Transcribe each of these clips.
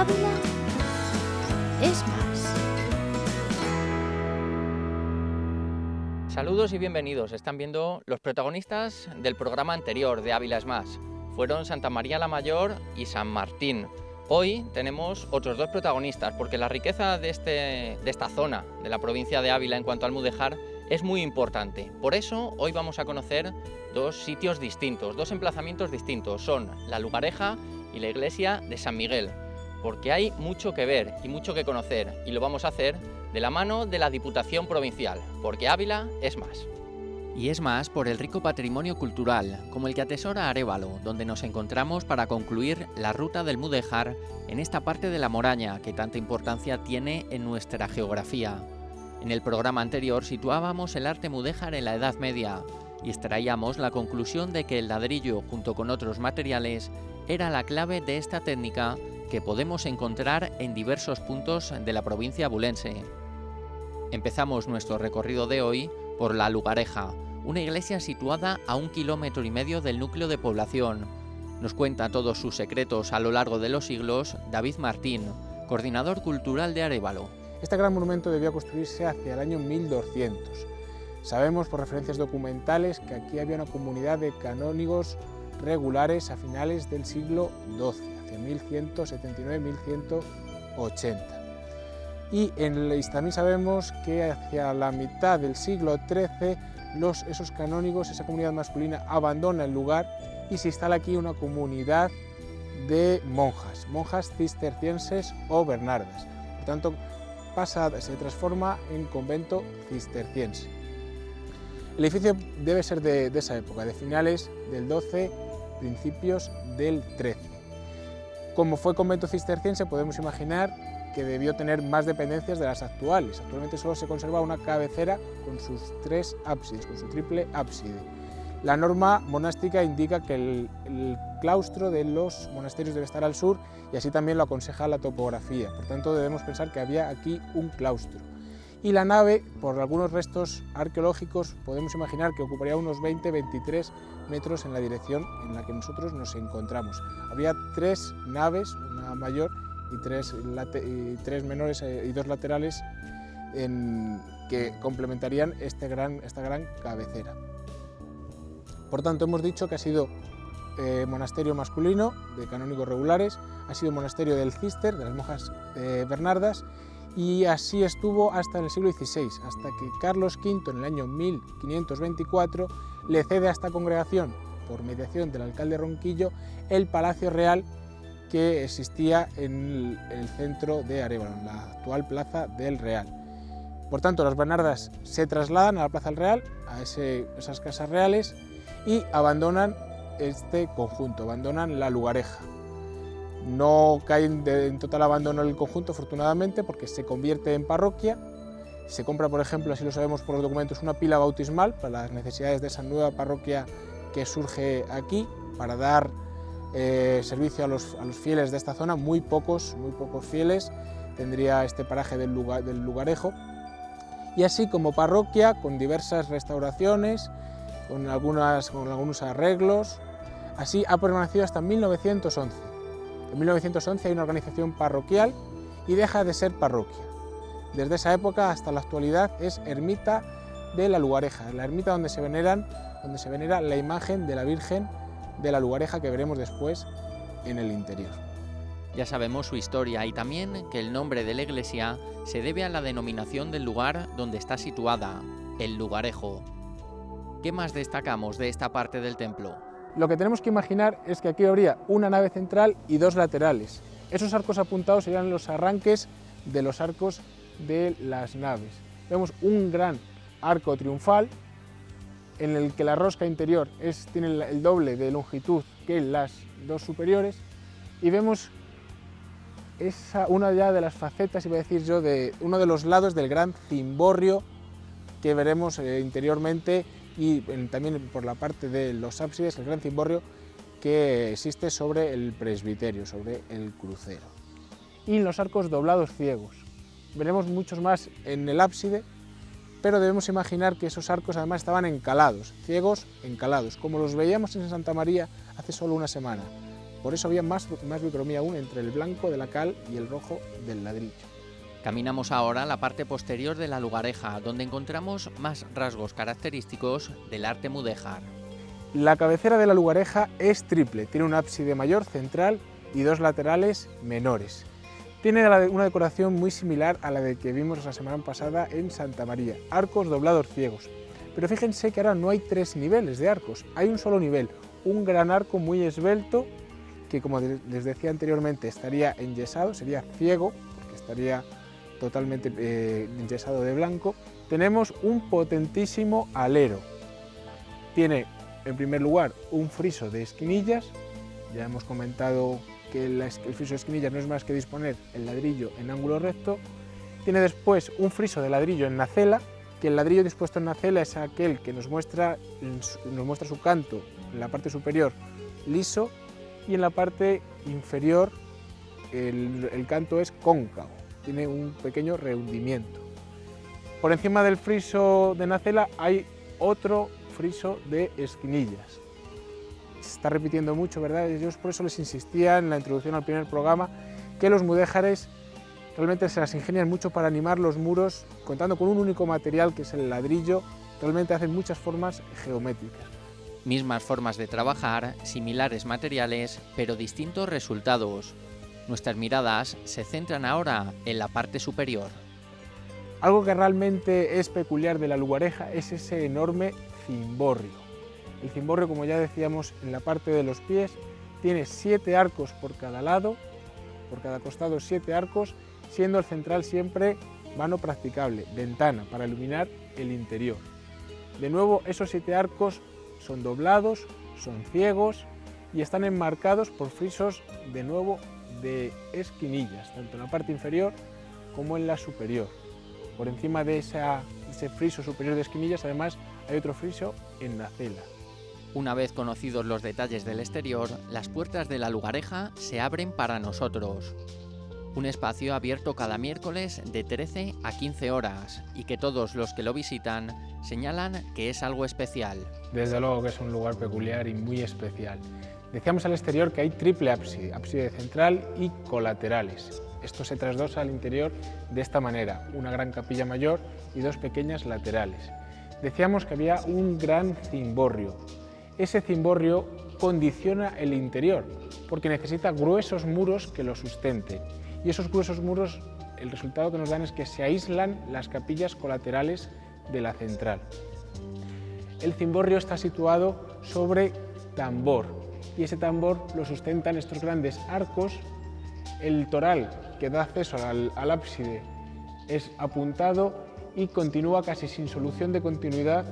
Ávila es más. Saludos y bienvenidos. Están viendo los protagonistas del programa anterior de Ávila es más. Fueron Santa María la Mayor y San Martín. Hoy tenemos otros dos protagonistas porque la riqueza de esta zona de la provincia de Ávila en cuanto al mudéjar es muy importante. Por eso hoy vamos a conocer dos sitios distintos, dos emplazamientos distintos. Son la Lugareja y la iglesia de San Miguel, porque hay mucho que ver y mucho que conocer, y lo vamos a hacer de la mano de la Diputación Provincial, porque Ávila es más. Y es más por el rico patrimonio cultural, como el que atesora Arévalo, donde nos encontramos para concluir la ruta del mudéjar en esta parte de la Moraña que tanta importancia tiene en nuestra geografía. En el programa anterior situábamos el arte mudéjar en la Edad Media y extraíamos la conclusión de que el ladrillo, junto con otros materiales, era la clave de esta técnica que podemos encontrar en diversos puntos de la provincia abulense. Empezamos nuestro recorrido de hoy por la Lugareja, una iglesia situada a 1,5 kilómetros del núcleo de población. Nos cuenta todos sus secretos a lo largo de los siglos David Martín, coordinador cultural de Arévalo. Este gran monumento debió construirse hacia el año 1200. Sabemos por referencias documentales que aquí había una comunidad de canónigos regulares a finales del siglo XII, hacia 1179-1180. Y también sabemos que hacia la mitad del siglo XIII esos canónigos, esa comunidad masculina, abandona el lugar y se instala aquí una comunidad de monjas cistercienses o bernardas. Por tanto, se transforma en convento cisterciense. El edificio debe ser de esa época, de finales del XII, principios del XIII. Como fue convento cisterciense, podemos imaginar que debió tener más dependencias de las actuales. Actualmente solo se conserva una cabecera con sus 3 ábsides, con su triple ábside. La norma monástica indica que el claustro de los monasterios debe estar al sur y así también lo aconseja la topografía. Por tanto, debemos pensar que había aquí un claustro. Y la nave, por algunos restos arqueológicos, podemos imaginar que ocuparía unos 20-23 metros en la dirección en la que nosotros nos encontramos. Habría 3 naves, una mayor y 3 menores y 2 laterales que complementarían esta gran cabecera. Por tanto, hemos dicho que ha sido monasterio masculino de canónigos regulares, ha sido monasterio del Cister, de las monjas bernardas, y así estuvo hasta el siglo XVI, hasta que Carlos V, en el año 1524, le cede a esta congregación, por mediación del alcalde Ronquillo, el Palacio Real que existía en el centro de Arévalo, en la actual Plaza del Real. Por tanto, las bernardas se trasladan a la Plaza del Real, a esas casas reales, y abandonan este conjunto, abandonan la Lugareja. No caen en total abandono el conjunto, afortunadamente, porque se convierte en parroquia. Se compra, por ejemplo, así lo sabemos por los documentos, una pila bautismal para las necesidades de esa nueva parroquia que surge aquí, para dar servicio a los fieles de esta zona, muy pocos fieles tendría este paraje del Lugarejo. Y así como parroquia, con diversas restauraciones, con algunos arreglos, así ha permanecido hasta 1911. En 1911 hay una organización parroquial y deja de ser parroquia. Desde esa época hasta la actualidad es ermita de la Lugareja, la ermita donde se venera la imagen de la Virgen de la Lugareja que veremos después en el interior. Ya sabemos su historia y también que el nombre de la iglesia se debe a la denominación del lugar donde está situada, el Lugarejo. ¿Qué más destacamos de esta parte del templo? Lo que tenemos que imaginar es que aquí habría una nave central y 2 laterales. Esos arcos apuntados serían los arranques de los arcos de las naves. Vemos un gran arco triunfal en el que la rosca interior tiene el doble de longitud que las 2 superiores, y vemos una ya de las facetas, iba a decir yo, de uno de los lados del gran cimborrio que veremos interiormente, y también por la parte de los ábsides, el gran cimborrio que existe sobre el presbiterio, sobre el crucero. Y los arcos doblados ciegos. Veremos muchos más en el ábside, pero debemos imaginar que esos arcos además estaban encalados, ciegos encalados, como los veíamos en Santa María hace solo una semana. Por eso había más bicromía aún entre el blanco de la cal y el rojo del ladrillo. Caminamos ahora a la parte posterior de la lugareja, donde encontramos más rasgos característicos del arte mudéjar. La cabecera de la lugareja es triple, tiene un ábside mayor central y dos laterales menores. Tiene una decoración muy similar a la de que vimos la semana pasada en Santa María, arcos doblados ciegos. Pero fíjense que ahora no hay tres niveles de arcos, hay un solo nivel, un gran arco muy esbelto que, como les decía anteriormente, estaría enyesado, sería ciego, porque estaría totalmente enyesado de blanco. Tenemos un potentísimo alero. Tiene, en primer lugar, un friso de esquinillas. Ya hemos comentado que el friso de esquinillas no es más que disponer el ladrillo en ángulo recto. Tiene después un friso de ladrillo en nacela, que el ladrillo dispuesto en nacela es aquel que nos muestra su canto en la parte superior liso, y en la parte inferior el canto es cóncavo, tiene un pequeño rehundimiento. Por encima del friso de nacela hay otro friso de esquinillas. Se está repitiendo mucho, ¿verdad? Yo por eso les insistía en la introducción al primer programa que los mudéjares realmente se las ingenian mucho para animar los muros, contando con un único material que es el ladrillo. Realmente hacen muchas formas geométricas. Mismas formas de trabajar, similares materiales, pero distintos resultados. Nuestras miradas se centran ahora en la parte superior. Algo que realmente es peculiar de la lugareja es ese enorme cimborrio. El cimborrio, como ya decíamos, en la parte de los pies tiene 7 arcos por cada lado, por cada costado 7 arcos, siendo el central siempre vano practicable, ventana para iluminar el interior. De nuevo, esos 7 arcos son doblados, son ciegos y están enmarcados por frisos, de nuevo, de esquinillas, tanto en la parte inferior como en la superior. Por encima de ese friso superior de esquinillas, además, hay otro friso en nacela. Una vez conocidos los detalles del exterior, las puertas de la lugareja se abren para nosotros. Un espacio abierto cada miércoles de 13 a 15 horas y que todos los que lo visitan señalan que es algo especial. Desde luego que es un lugar peculiar y muy especial. Decíamos al exterior que hay triple ábside, ábside central y colaterales. Esto se trasdosa al interior de esta manera, una gran capilla mayor y 2 pequeñas laterales. Decíamos que había un gran cimborrio. Ese cimborrio condiciona el interior porque necesita gruesos muros que lo sustenten. Y esos gruesos muros, el resultado que nos dan es que se aíslan las capillas colaterales de la central. El cimborrio está situado sobre tambor y ese tambor lo sustentan estos grandes arcos. El toral que da acceso al ábside es apuntado y continúa casi sin solución de continuidad.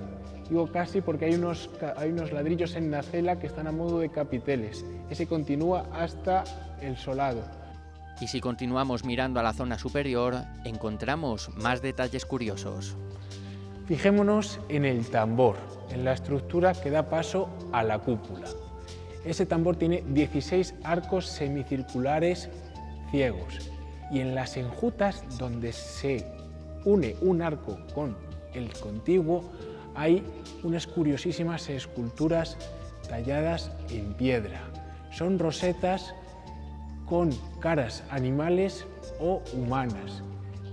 Digo casi porque hay unos ladrillos en nacela que están a modo de capiteles. Ese continúa hasta el solado. Y si continuamos mirando a la zona superior, encontramos más detalles curiosos. Fijémonos en el tambor, en la estructura que da paso a la cúpula. Ese tambor tiene 16 arcos semicirculares ciegos y en las enjutas donde se une un arco con el contiguo hay unas curiosísimas esculturas talladas en piedra. Son rosetas con caras animales o humanas.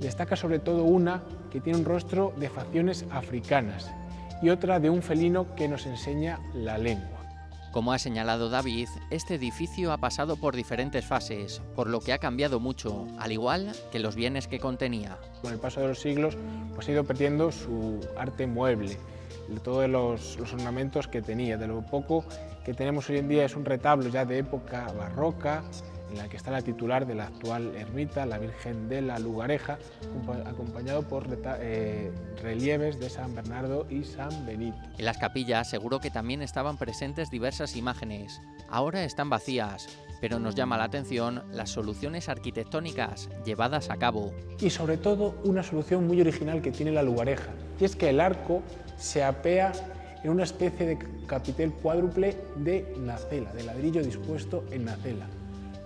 Destaca sobre todo una que tiene un rostro de facciones africanas y otra de un felino que nos enseña la lengua. Como ha señalado David, este edificio ha pasado por diferentes fases, por lo que ha cambiado mucho, al igual que los bienes que contenía. Con el paso de los siglos pues, ha ido perdiendo su arte mueble, todos los ornamentos que tenía. De lo poco que tenemos hoy en día es un retablo ya de época barroca, en la que está la titular de la actual ermita, la Virgen de la Lugareja, acompañado por relieves de San Bernardo y San Benito. En las capillas seguro que también estaban presentes diversas imágenes. Ahora están vacías, pero nos llama la atención las soluciones arquitectónicas llevadas a cabo. Y sobre todo una solución muy original que tiene la Lugareja, y es que el arco se apea en una especie de capitel cuádruple de nacela, de ladrillo dispuesto en nacela.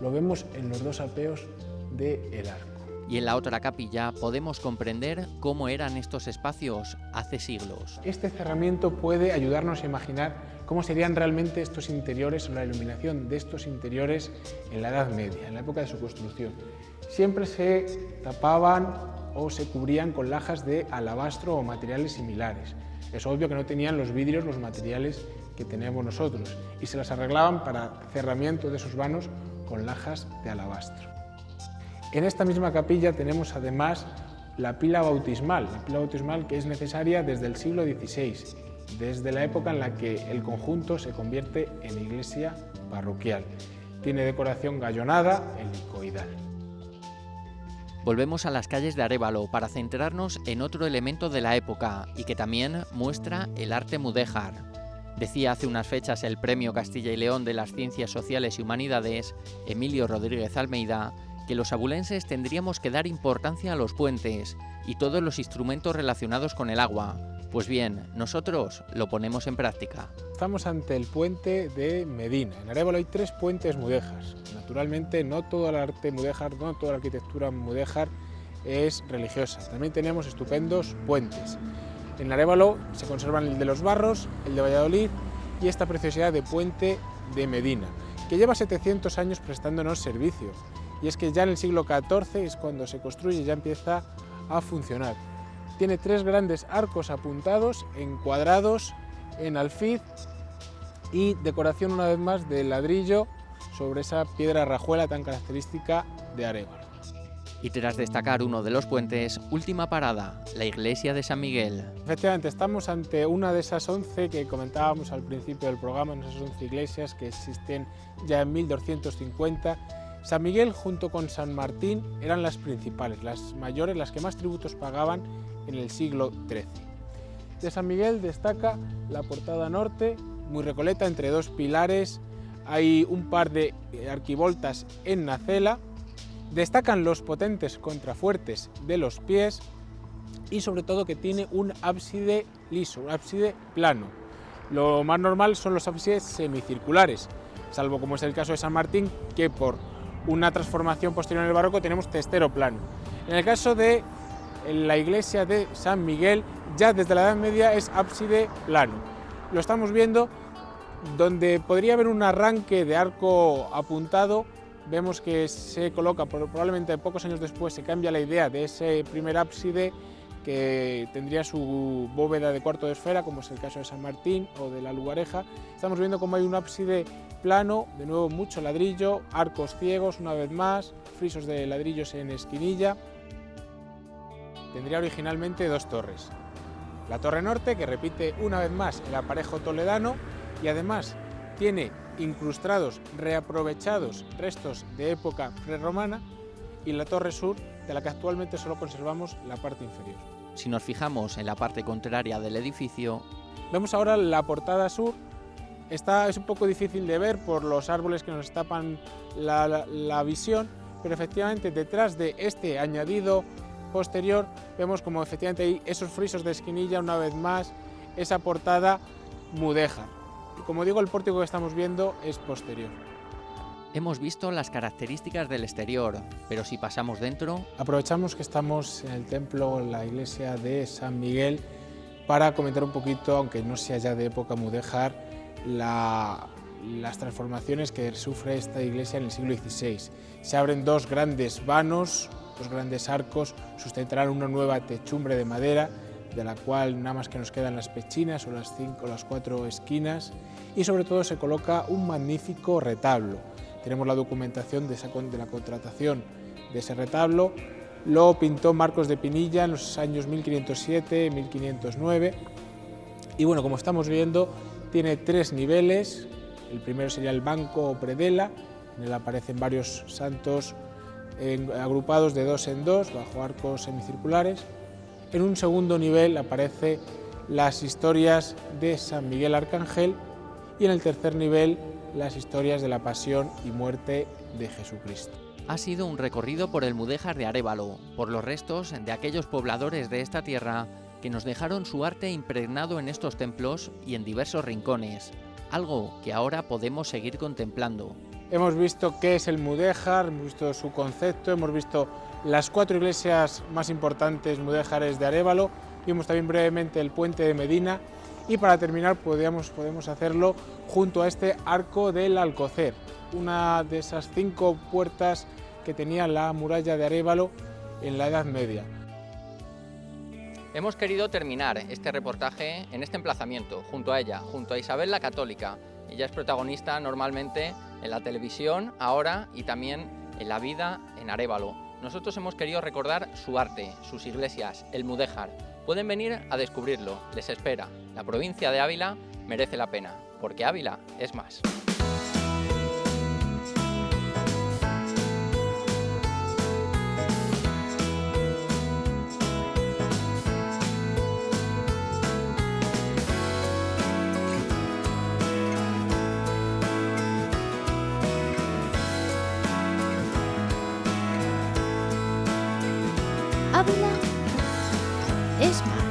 Lo vemos en los 2 apeos del arco. Y en la otra capilla podemos comprender cómo eran estos espacios hace siglos. Este cerramiento puede ayudarnos a imaginar cómo serían realmente estos interiores o la iluminación de estos interiores en la Edad Media, en la época de su construcción. Siempre se tapaban o se cubrían con lajas de alabastro o materiales similares. Es obvio que no tenían los vidrios, los materiales que tenemos nosotros, y se las arreglaban para cerramiento de esos vanos con lajas de alabastro. En esta misma capilla tenemos además la pila bautismal que es necesaria desde el siglo XVI, desde la época en la que el conjunto se convierte en iglesia parroquial. Tiene decoración gallonada helicoidal. Volvemos a las calles de Arévalo para centrarnos en otro elemento de la época y que también muestra el arte mudéjar. Decía hace unas fechas el Premio Castilla y León de las Ciencias Sociales y Humanidades, Emilio Rodríguez Almeida, que los abulenses tendríamos que dar importancia a los puentes y todos los instrumentos relacionados con el agua. Pues bien, nosotros lo ponemos en práctica. Estamos ante el puente de Medina. En Arévalo hay 3 puentes mudéjars. Naturalmente, no todo el arte mudéjar, no toda la arquitectura mudéjar es religiosa. También tenemos estupendos puentes. En Arévalo se conservan el de los Barros, el de Valladolid y esta preciosidad de puente de Medina, que lleva 700 años prestándonos servicio. Y es que ya en el siglo XIV es cuando se construye y ya empieza a funcionar. Tiene 3 grandes arcos apuntados, encuadrados en alfiz y decoración una vez más de ladrillo sobre esa piedra rajuela tan característica de Arévalo. Y tras destacar uno de los puentes, última parada, la iglesia de San Miguel. Efectivamente, estamos ante una de esas 11 que comentábamos al principio del programa, esas 11 iglesias que existen ya en 1250. San Miguel junto con San Martín eran las principales, las mayores, las que más tributos pagaban en el siglo XIII. De San Miguel destaca la portada norte, muy recoleta, entre 2 pilares, hay un par de arquivoltas en nacela, destacan los potentes contrafuertes de los pies y sobre todo que tiene un ábside liso, un ábside plano. Lo más normal son los ábsides semicirculares, salvo como es el caso de San Martín, que por una transformación posterior en el barroco tenemos testero plano. En el caso de la iglesia de San Miguel, ya desde la Edad Media es ábside plano. Lo estamos viendo donde podría haber un arranque de arco apuntado. Vemos que se coloca, probablemente pocos años después se cambia la idea de ese primer ábside que tendría su bóveda de cuarto de esfera, como es el caso de San Martín o de la Lugareja. Estamos viendo cómo hay un ábside plano, de nuevo mucho ladrillo, arcos ciegos una vez más, frisos de ladrillos en esquinilla. Tendría originalmente 2 torres. La torre norte, que repite una vez más el aparejo toledano y además tiene incrustados, reaprovechados restos de época prerromana, y la torre sur, de la que actualmente solo conservamos la parte inferior. Si nos fijamos en la parte contraria del edificio, vemos ahora la portada sur. Es un poco difícil de ver por los árboles que nos tapan la visión, pero efectivamente detrás de este añadido posterior vemos como efectivamente hay esos frisos de esquinilla, una vez más, esa portada mudéjar. Y como digo, el pórtico que estamos viendo es posterior. hemos visto las características del exterior, pero si pasamos dentro... Aprovechamos que estamos en el templo, en la iglesia de San Miguel, para comentar un poquito, aunque no sea ya de época mudéjar, las transformaciones que sufre esta iglesia en el siglo XVI. Se abren 2 grandes vanos, 2 grandes arcos, sustentarán una nueva techumbre de madera, de la cual nada más que nos quedan las pechinas o las 5 o las 4 esquinas, y sobre todo se coloca un magnífico retablo. Tenemos la documentación de la contratación de ese retablo. Lo pintó Marcos de Pinilla en los años 1507-1509, y bueno, como estamos viendo, tiene 3 niveles. El primero sería el banco o predela, en él aparecen varios santos agrupados de 2 en 2, bajo arcos semicirculares. En un segundo nivel aparecen las historias de San Miguel Arcángel, y en el tercer nivel las historias de la pasión y muerte de Jesucristo. Ha sido un recorrido por el mudéjar de Arévalo, por los restos de aquellos pobladores de esta tierra que nos dejaron su arte impregnado en estos templos y en diversos rincones, algo que ahora podemos seguir contemplando. Hemos visto qué es el mudéjar, hemos visto su concepto, hemos visto las 4 iglesias más importantes mudéjares de Arévalo, vimos también brevemente el puente de Medina, Y para terminar podemos hacerlo junto a este arco del Alcocer, una de esas 5 puertas que tenía la muralla de Arévalo en la Edad Media. Hemos querido terminar este reportaje en este emplazamiento, junto a ella, junto a Isabel la Católica. Ella es protagonista normalmente en la televisión, ahora, y también en la vida en Arévalo. Nosotros hemos querido recordar su arte, sus iglesias, el mudéjar. Pueden venir a descubrirlo, les espera. La provincia de Ávila merece la pena, porque Ávila es más. Ávila es más.